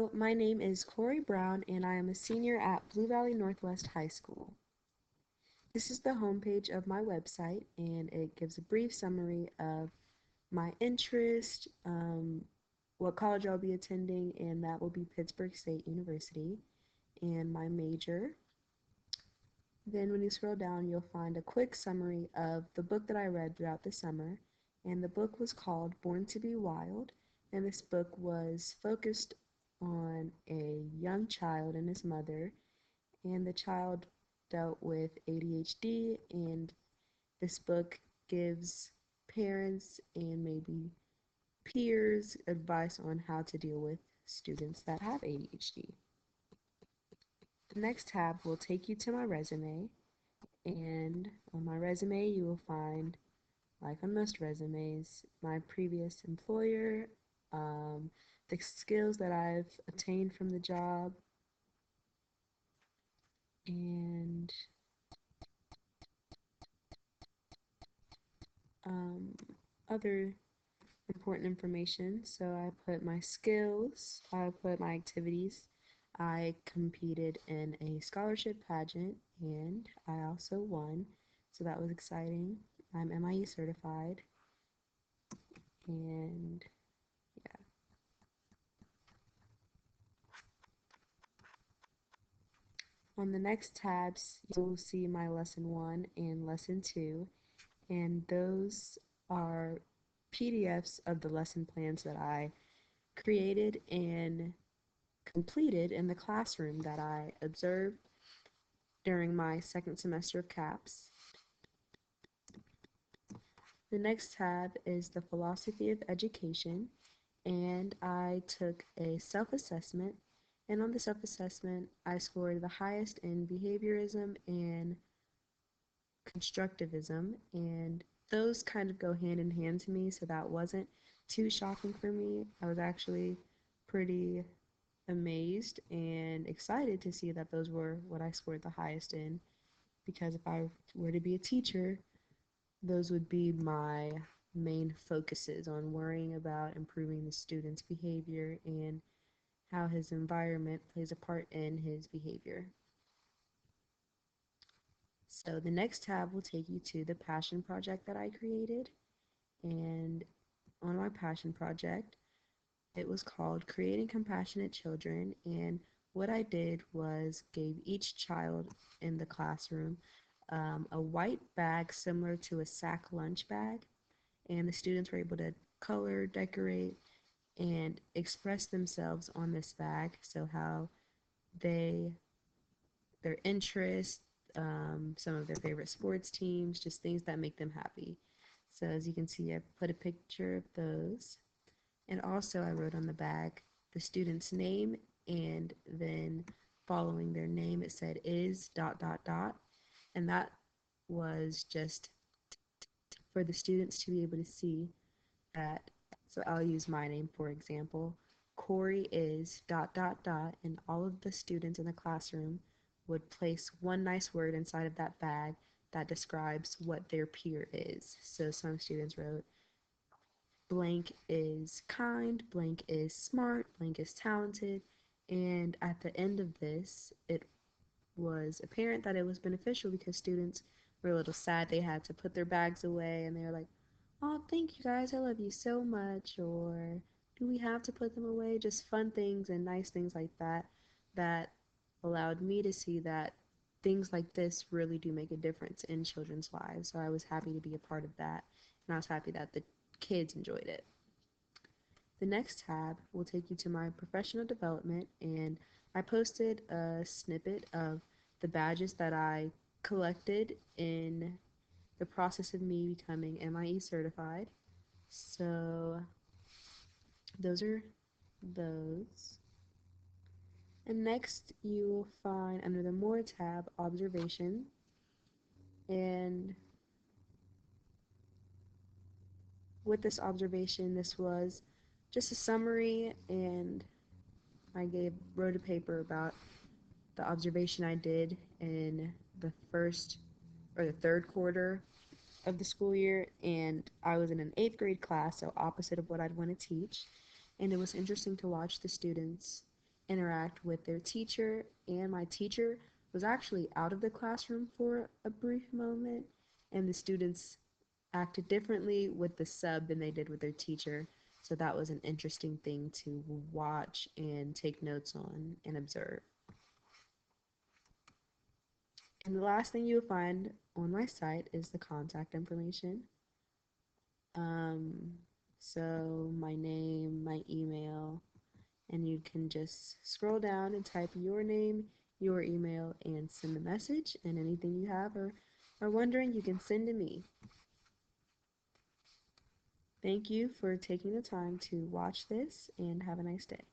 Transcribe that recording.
Hello, my name is Corey Brown, and I am a senior at Blue Valley Northwest High School. This is the homepage of my website, and it gives a brief summary of my interest, what college I'll be attending, and that will be Pittsburgh State University, and my major. Then, when you scroll down, you'll find a quick summary of the book that I read throughout the summer, and the book was called Born to Be Wild, and this book was focused on a young child and his mother, and the child dealt with ADHD, and this book gives parents and maybe peers advice on how to deal with students that have ADHD. The next tab will take you to my resume, and on my resume you will find, like on most resumes, my previous employer, um, the skills that I've attained from the job, and um, other important information. So I put my skills, I put my activities. I competed in a scholarship pageant and I also won. So that was exciting. I'm MIE certified, and yeah. On the next tabs, you'll see my lesson 1 and lesson 2, and those are PDFs of the lesson plans that I created and completed in the classroom that I observed during my second semester of CAPS. The next tab is the philosophy of education, and I took a self-assessment, and on the self-assessment I scored the highest in behaviorism and constructivism, and those kind of go hand in hand to me, so that wasn't too shocking for me. I was actually pretty amazed and excited to see that those were what I scored the highest in, because if I were to be a teacher, those would be my main focuses on worrying about improving the student's behavior and how his environment plays a part in his behavior. So the next tab will take you to the passion project that I created, and on my passion project, it was called Creating Compassionate Children, and what I did was gave each child in the classroom a white bag similar to a sack lunch bag, and the students were able to color, decorate, and express themselves on this bag. So how they, their interests, some of their favorite sports teams, just things that make them happy. So as you can see, I put a picture of those. And also I wrote on the bag the student's name, and then following their name it said is dot dot dot. And that was just for the students to be able to see that. So I'll use my name for example. Corey is dot dot dot, and all of the students in the classroom would place one nice word inside of that bag that describes what their peer is. So some students wrote blank is kind, blank is smart, blank is talented, and at the end of this, it was apparent that it was beneficial because students were a little sad they had to put their bags away, and they were like, "Oh, thank you guys, I love you so much," or "Do we have to put them away?" Just fun things and nice things like that that allowed me to see that things like this really do make a difference in children's lives. So I was happy to be a part of that, and I was happy that the kids enjoyed it. The next tab will take you to my professional development, and I posted a snippet of the badges that I collected in the process of me becoming MIE certified. So those are those. And next you will find under the More tab observation, and with this observation this was just a summary, and I wrote a paper about the observation I did in the first or the third quarter of the school year, and I was in an 8th grade class, so opposite of what I'd want to teach. And it was interesting to watch the students interact with their teacher, and my teacher was actually out of the classroom for a brief moment, and the students acted differently with the sub than they did with their teacher. So that was an interesting thing to watch and take notes on and observe. And the last thing you'll find on my site is the contact information. Um, so my name, my email, and you can just scroll down and type your name, your email, and send a message. And anything you have or are wondering, you can send to me. Thank you for taking the time to watch this, and have a nice day.